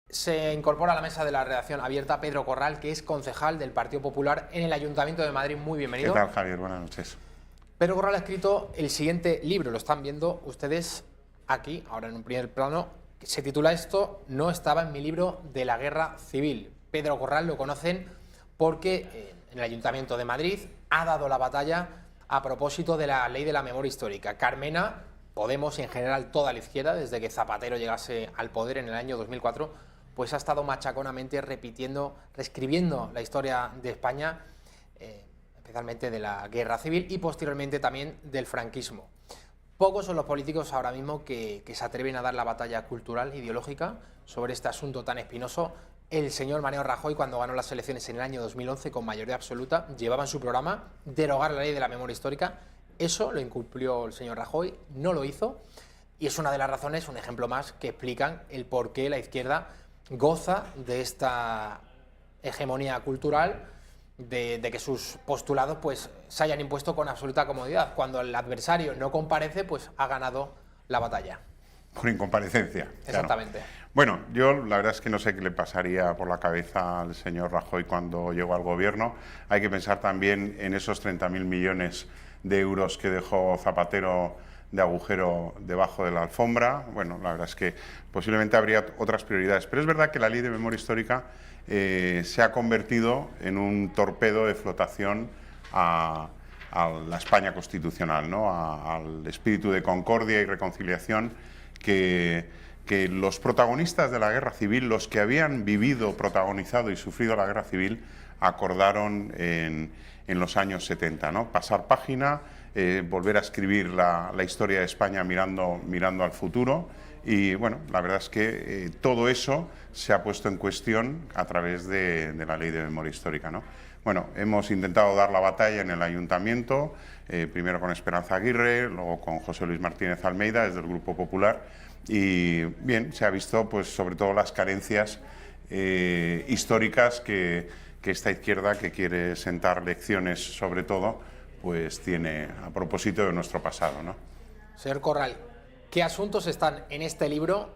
Se incorpora a la mesa de la redacción abierta Pedro Corral, que es concejal del Partido Popular en el Ayuntamiento de Madrid. Muy bienvenido. ¿Qué tal, Javier? Buenas noches. Pedro Corral ha escrito el siguiente libro, lo están viendo ustedes aquí, ahora en un primer plano. Se titula esto, No estaba en mi libro de la guerra civil. Pedro Corral lo conocen porque en el Ayuntamiento de Madrid ha dado la batalla a propósito de la ley de la memoria histórica. Carmena, Podemos y en general toda la izquierda, desde que Zapatero llegase al poder en el año 2004, pues ha estado machaconamente reescribiendo la historia de España, especialmente de la guerra civil y posteriormente también del franquismo. Pocos son los políticos ahora mismo que se atreven a dar la batalla cultural, ideológica, sobre este asunto tan espinoso. El señor Mariano Rajoy, cuando ganó las elecciones en el año 2011 con mayoría absoluta, llevaba en su programa derogar la ley de la memoria histórica. Eso lo incumplió el señor Rajoy, no lo hizo, y es una de las razones, un ejemplo más, que explican el por qué la izquierda goza de esta hegemonía cultural, de que sus postulados pues se hayan impuesto con absoluta comodidad. Cuando el adversario no comparece, pues ha ganado la batalla. Por incomparecencia. Exactamente. Claro. Bueno, yo la verdad es que no sé qué le pasaría por la cabeza al señor Rajoy cuando llegó al gobierno. Hay que pensar también en esos 30.000 millones de euros que dejó Zapatero de agujero debajo de la alfombra. Bueno, la verdad es que posiblemente habría otras prioridades, pero es verdad que la ley de memoria histórica se ha convertido en un torpedo de flotación a la España constitucional, ¿no? Al espíritu de concordia y reconciliación que los protagonistas de la guerra civil, los que habían vivido, protagonizado y sufrido la guerra civil, acordaron en los años 70, ¿no? Pasar página, volver a escribir la historia de España mirando al futuro. Y bueno, la verdad es que todo eso se ha puesto en cuestión a través de la ley de memoria histórica, ¿no? Bueno, hemos intentado dar la batalla en el Ayuntamiento, primero con Esperanza Aguirre, luego con José Luis Martínez Almeida desde el Grupo Popular, y bien, se ha visto pues sobre todo las carencias históricas que esta izquierda, que quiere sentar lecciones sobre todo, pues tiene a propósito de nuestro pasado, ¿no? Señor Corral, ¿qué asuntos están en este libro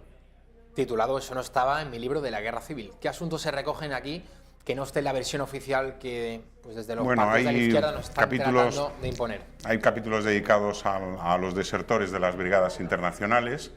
titulado Eso no estaba en mi libro de la guerra civil? ¿Qué asuntos se recogen aquí que no esté en la versión oficial que pues desde los partidos de la izquierda nos están tratando de imponer? Hay capítulos dedicados a los desertores de las brigadas internacionales.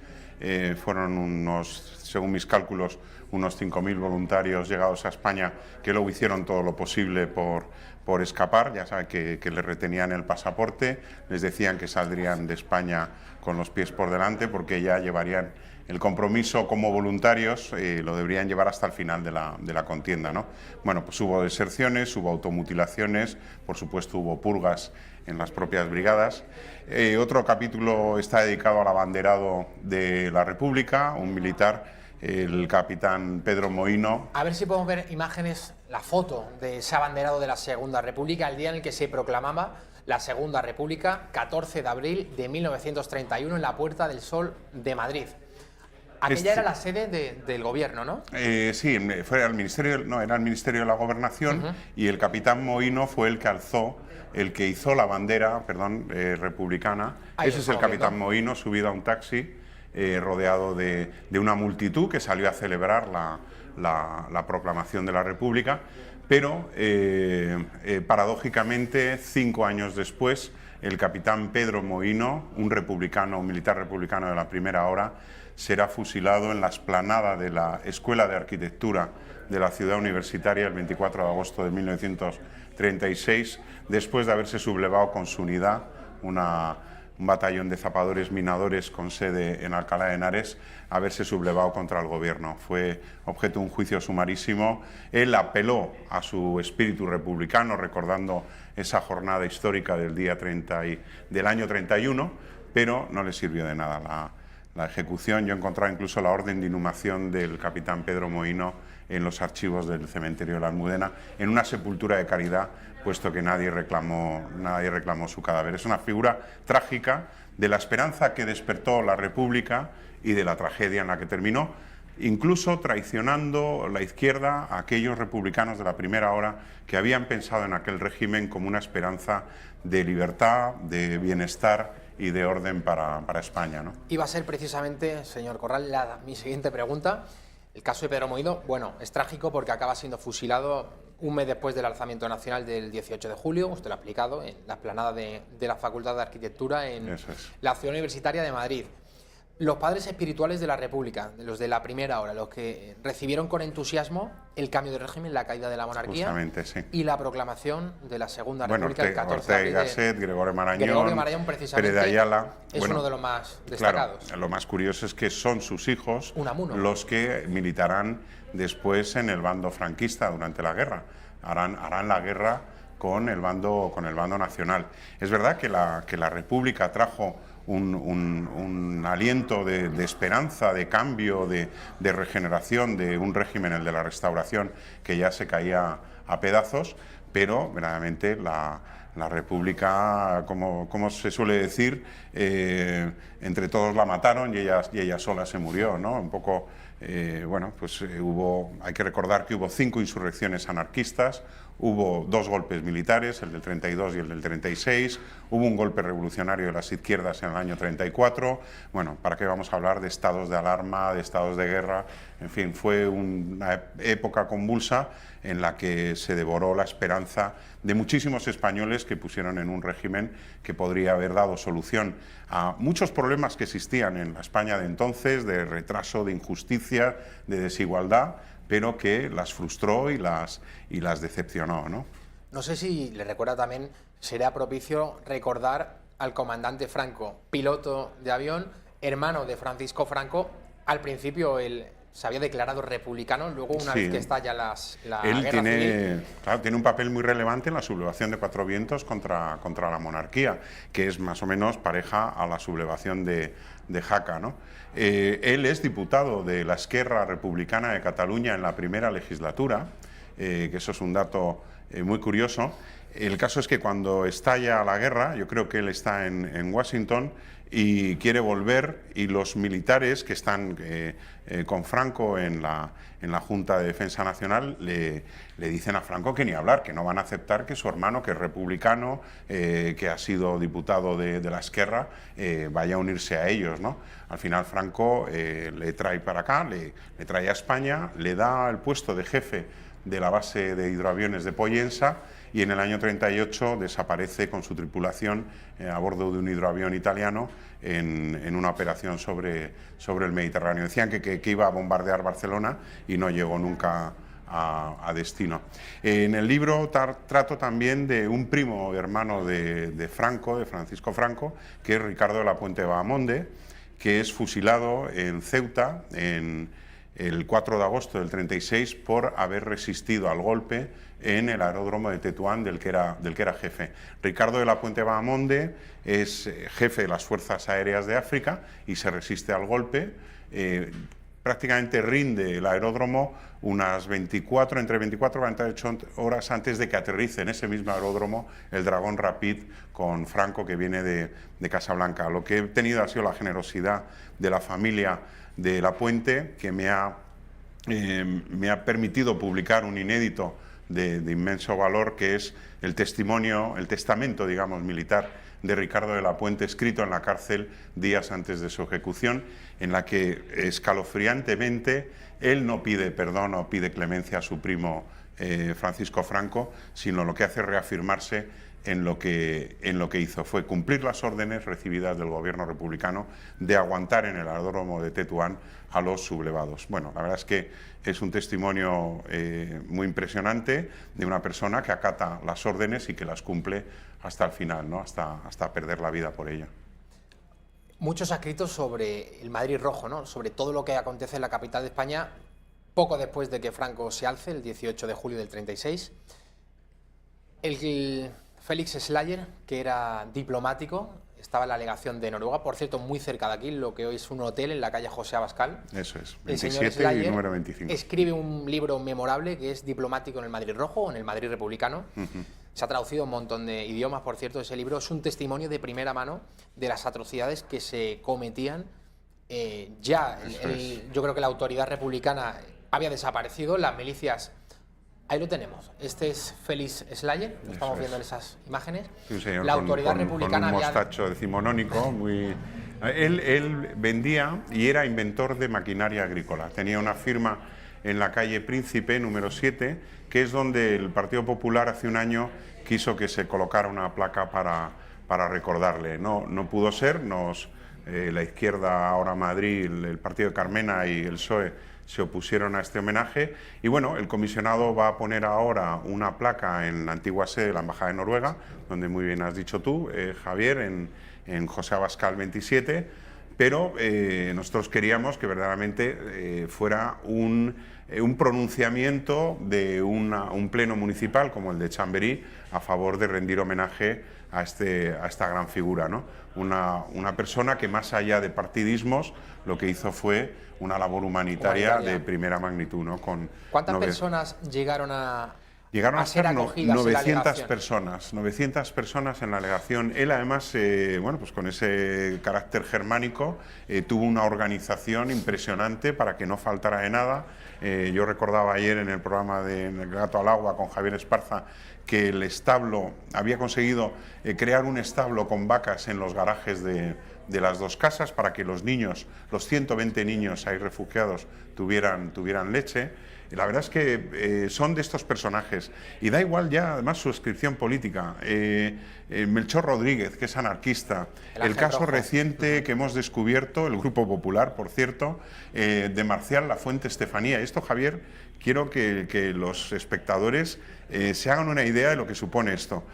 Fueron unos, según mis cálculos, unos 5.000 voluntarios llegados a España que luego hicieron todo lo posible por escapar. Ya saben que les retenían el pasaporte, les decían que saldrían de España con los pies por delante porque ya llevarían el compromiso como voluntarios, lo deberían llevar hasta el final de la contienda, ¿no? Bueno, pues hubo deserciones, hubo automutilaciones, por supuesto hubo purgas en las propias brigadas. Otro capítulo está dedicado al abanderado de la República, un militar, el capitán Pedro Mohino. A ver si podemos ver imágenes, la foto de ese abanderado de la Segunda República, el día en el que se proclamaba la Segunda República, 14 de abril de 1931, en la Puerta del Sol de Madrid. Aquella era la sede del gobierno, ¿no? Sí, era el Ministerio de la Gobernación, y el capitán Mohino fue el que hizo la bandera, republicana. Ese es el capitán Mohino, subido a un taxi, rodeado de una multitud que salió a celebrar la proclamación de la República, pero paradójicamente 5 años después el capitán Pedro Mohino, un militar republicano de la primera hora, será fusilado en la explanada de la Escuela de Arquitectura de la Ciudad Universitaria el 24 de agosto de 1936, después de haberse sublevado con su unidad, un batallón de zapadores minadores con sede en Alcalá de Henares, haberse sublevado contra el gobierno. Fue objeto de un juicio sumarísimo. Él apeló a su espíritu republicano, recordando esa jornada histórica del año 31, pero no le sirvió de nada la ejecución. Yo he encontrado incluso la orden de inhumación del capitán Pedro Mohino en los archivos del cementerio de la Almudena, en una sepultura de caridad, puesto que nadie reclamó su cadáver. Es una figura trágica de la esperanza que despertó la República y de la tragedia en la que terminó, incluso traicionando la izquierda a aquellos republicanos de la primera hora que habían pensado en aquel régimen como una esperanza de libertad, de bienestar y de orden para España, ¿no? Iba a ser precisamente, señor Corral, mi siguiente pregunta. El caso de Pedro Moido, bueno, es trágico porque acaba siendo fusilado un mes después del alzamiento nacional del 18 de julio, usted lo ha explicado, en la explanada de la Facultad de Arquitectura en la Ciudad Universitaria de Madrid. Los padres espirituales de la República, los de la primera hora, los que recibieron con entusiasmo el cambio de régimen, la caída de la monarquía y la proclamación de la Segunda República el 14 de abril. Ortega y Gasset, Gregorio Marañón, precisamente, Pérez de Ayala, es uno de los más destacados. Claro, lo más curioso es que son sus hijos los que militarán después en el bando franquista durante la guerra. Harán la guerra con el bando nacional. Es verdad que la República trajo un aliento de esperanza, de cambio, de regeneración de un régimen, el de la Restauración, que ya se caía a pedazos, pero verdaderamente la República, como se suele decir, entre todos la mataron y ella sola se murió, ¿no? Un poco, hay que recordar que hubo 5 insurrecciones anarquistas, hubo 2 golpes militares, el del 32 y el del 36, hubo un golpe revolucionario de las izquierdas en el año 34, bueno, ¿para qué vamos a hablar de estados de alarma, de estados de guerra? En fin, fue una época convulsa en la que se devoró la esperanza de muchísimos españoles que pusieron en un régimen que podría haber dado solución a muchos problemas que existían en la España de entonces, de retraso, de injusticia, de desigualdad, pero que las frustró y las decepcionó, ¿no? No sé si le recuerda también, sería propicio recordar al comandante Franco, piloto de avión, hermano de Francisco Franco. Al principio él se había declarado republicano, luego una vez que estalla la guerra civil... Claro, tiene un papel muy relevante en la sublevación de Cuatro Vientos contra la monarquía, que es más o menos pareja a la sublevación de Jaca, ¿no? Él es diputado de la Esquerra Republicana de Cataluña en la primera legislatura, que eso es un dato muy curioso. El caso es que cuando estalla la guerra, yo creo que él está en Washington y quiere volver, y los militares que están con Franco en la Junta de Defensa Nacional le dicen a Franco que ni hablar, que no van a aceptar que su hermano, que es republicano, que ha sido diputado de la Esquerra, vaya a unirse a ellos, ¿no? Al final Franco le trae para acá, le trae a España, le da el puesto de jefe de la base de hidroaviones de Pollensa, y en el año 38 desaparece con su tripulación a bordo de un hidroavión italiano en una operación sobre el Mediterráneo. Decían que iba a bombardear Barcelona y no llegó nunca a destino. En el libro trato también de un primo hermano de Franco, de Francisco Franco, que es Ricardo de la Puente Bahamonde, que es fusilado en Ceuta el 4 de agosto del 36 por haber resistido al golpe en el aeródromo de Tetuán del que era jefe. Ricardo de la Puente Bahamonde es jefe de las Fuerzas Aéreas de África y se resiste al golpe. Prácticamente rinde el aeródromo entre 24 y 48 horas antes de que aterrice en ese mismo aeródromo el Dragón Rapid con Franco, que viene de Casablanca. Lo que he tenido ha sido la generosidad de la familia de la Puente, que me ha permitido publicar un inédito de inmenso valor, que es el testamento, digamos, militar de Ricardo de la Puente, escrito en la cárcel días antes de su ejecución, en la que escalofriantemente él no pide perdón o pide clemencia a su primo Francisco Franco, sino lo que hace es reafirmarse en lo que hizo. Fue cumplir las órdenes recibidas del gobierno republicano de aguantar en el aeródromo de Tetuán a los sublevados. Bueno, la verdad es que es un testimonio muy impresionante de una persona que acata las órdenes y que las cumple hasta el final, ¿no? hasta perder la vida por ello. Muchos escritos sobre el Madrid rojo, ¿no? Sobre todo lo que acontece en la capital de España poco después de que Franco se alce, el 18 de julio del 36. El Félix Slayer, que era diplomático, estaba en la legación de Noruega, por cierto, muy cerca de aquí, lo que hoy es un hotel en la calle José Abascal. Eso es, 27 Slayer, y número 25. Escribe un libro memorable que es Diplomático en el Madrid rojo o en el Madrid republicano. Se ha traducido a un montón de idiomas, por cierto. Ese libro es un testimonio de primera mano de las atrocidades que se cometían. Yo creo que la autoridad republicana había desaparecido, las milicias... Ahí lo tenemos. Este es Félix Slayer, lo estamos viendo en esas imágenes. Sí, un señor la autoridad republicana con un mostacho decimonónico muy... Él vendía y era inventor de maquinaria agrícola. Tenía una firma en la calle Príncipe, número 7, que es donde el Partido Popular hace un año quiso que se colocara una placa para recordarle. No pudo ser, la izquierda, ahora Madrid, el partido de Carmena y el PSOE se opusieron a este homenaje y bueno, el comisionado va a poner ahora una placa en la antigua sede de la Embajada de Noruega, donde muy bien has dicho tú, Javier, en José Abascal 27, pero nosotros queríamos que verdaderamente fuera un pronunciamiento de un pleno municipal como el de Chamberí a favor de rendir homenaje a esta gran figura, ¿no? Una persona que más allá de partidismos lo que hizo fue una labor humanitaria de primera magnitud, ¿no? ¿Cuántas personas llegaron a ser acogidas 900 personas, 900 personas en la delegación. Él además, bueno, pues con ese carácter germánico, tuvo una organización impresionante para que no faltara de nada. Yo recordaba ayer en el programa de El Gato al Agua con Javier Esparza que el establo, había conseguido crear un establo con vacas en los garajes de las dos casas para que los niños, los 120 niños ahí refugiados, tuvieran leche. La verdad es que son de estos personajes y da igual ya además su inscripción política. Melchor Rodríguez, que es anarquista, el caso reciente que hemos descubierto, el Grupo Popular, por cierto, de Marcial Lafuente Estefanía. Esto, Javier, quiero que los espectadores se hagan una idea de lo que supone esto.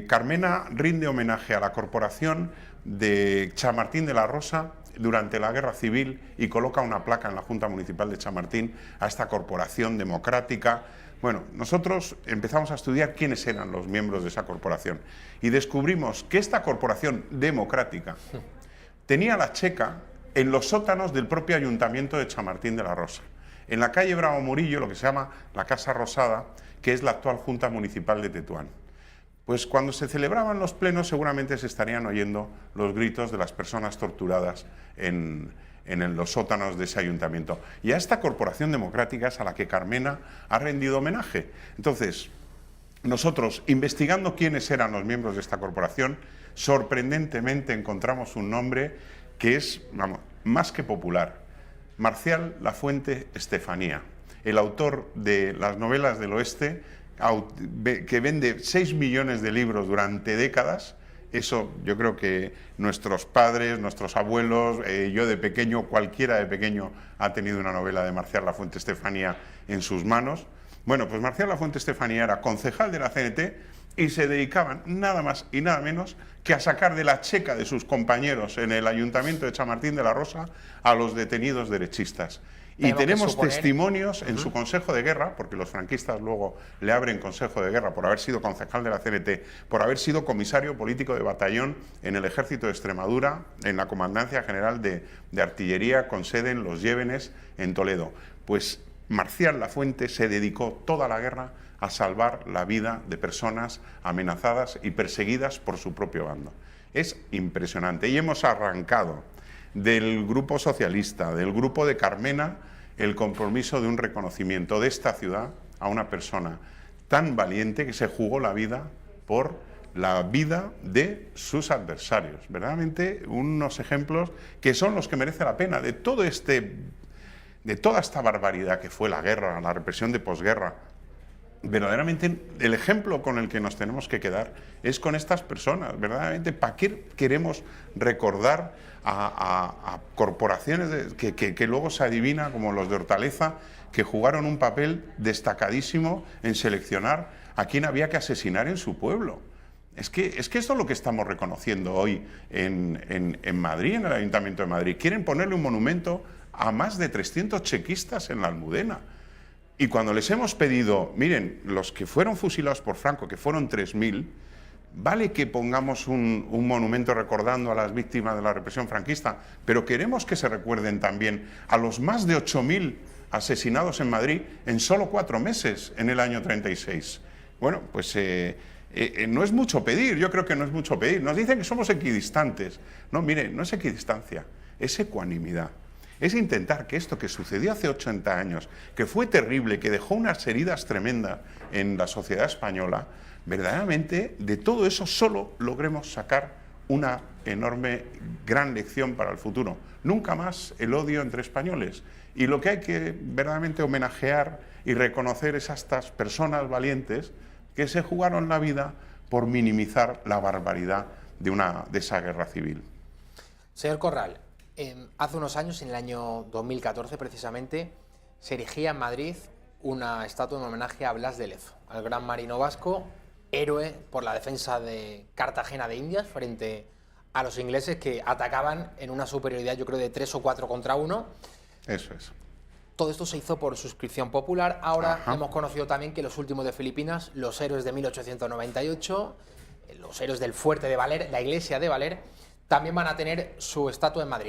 Carmena rinde homenaje a la corporación de Chamartín de la Rosa durante la Guerra Civil y coloca una placa en la Junta Municipal de Chamartín a esta corporación democrática. Bueno, nosotros empezamos a estudiar quiénes eran los miembros de esa corporación y descubrimos que esta corporación democrática tenía la checa en los sótanos del propio Ayuntamiento de Chamartín de la Rosa, en la calle Bravo Murillo, lo que se llama la Casa Rosada, que es la actual Junta Municipal de Tetuán. Pues cuando se celebraban los plenos seguramente se estarían oyendo los gritos de las personas torturadas en los sótanos de ese ayuntamiento. Y a esta corporación democrática es a la que Carmena ha rendido homenaje. Entonces, nosotros, investigando quiénes eran los miembros de esta corporación, sorprendentemente encontramos un nombre que es, vamos, más que popular. Marcial Lafuente Estefanía, el autor de las novelas del oeste, que vende 6 millones de libros durante décadas. Eso yo creo que nuestros padres, nuestros abuelos, yo de pequeño, cualquiera de pequeño ha tenido una novela de Marcial Lafuente Estefanía en sus manos. Bueno, pues Marcial Lafuente Estefanía era concejal de la CNT y se dedicaban nada más y nada menos que a sacar de la checa de sus compañeros en el Ayuntamiento de Chamartín de la Rosa a los detenidos derechistas. Y tenemos testimonios en su consejo de guerra, porque los franquistas luego le abren consejo de guerra por haber sido concejal de la CNT, por haber sido comisario político de batallón en el Ejército de Extremadura, en la Comandancia General de Artillería con sede en Los Llévenes, en Toledo. Pues Marcial Lafuente se dedicó toda la guerra a salvar la vida de personas amenazadas y perseguidas por su propio bando. Es impresionante. Y hemos arrancado del Grupo Socialista, del Grupo de Carmena, el compromiso de un reconocimiento de esta ciudad a una persona tan valiente que se jugó la vida por la vida de sus adversarios. Verdaderamente unos ejemplos que son los que merece la pena de toda esta barbaridad que fue la guerra, la represión de posguerra. Verdaderamente el ejemplo con el que nos tenemos que quedar es con estas personas. Verdaderamente, ¿para qué queremos recordar a corporaciones que luego se adivina, como los de Hortaleza, que jugaron un papel destacadísimo en seleccionar a quién había que asesinar en su pueblo? Es que esto es lo que estamos reconociendo hoy en Madrid, en el Ayuntamiento de Madrid. Quieren ponerle un monumento a más de 300 chequistas en la Almudena. Y cuando les hemos pedido, miren, los que fueron fusilados por Franco, que fueron 3.000, vale que pongamos un monumento recordando a las víctimas de la represión franquista, pero queremos que se recuerden también a los más de 8.000 asesinados en Madrid en solo 4 meses en el año 36. Bueno, pues no es mucho pedir, yo creo que no es mucho pedir. Nos dicen que somos equidistantes. No, mire, no es equidistancia, es ecuanimidad. Es intentar que esto que sucedió hace 80 años, que fue terrible, que dejó unas heridas tremendas en la sociedad española, verdaderamente de todo eso solo logremos sacar una enorme, gran lección para el futuro. Nunca más el odio entre españoles. Y lo que hay que verdaderamente homenajear y reconocer es a estas personas valientes que se jugaron la vida por minimizar la barbaridad de esa guerra civil. Señor Corral, hace unos años, en el año 2014 precisamente, se erigía en Madrid una estatua en homenaje a Blas de Lezo, al gran marino vasco, héroe por la defensa de Cartagena de Indias frente a los ingleses que atacaban en una superioridad, yo creo, de 3 o 4 contra 1. Eso es. Todo esto se hizo por suscripción popular. Ahora Ajá. hemos conocido también que los últimos de Filipinas, los héroes de 1898, los héroes del fuerte de Valer, la iglesia de Valer, también van a tener su estatua en Madrid.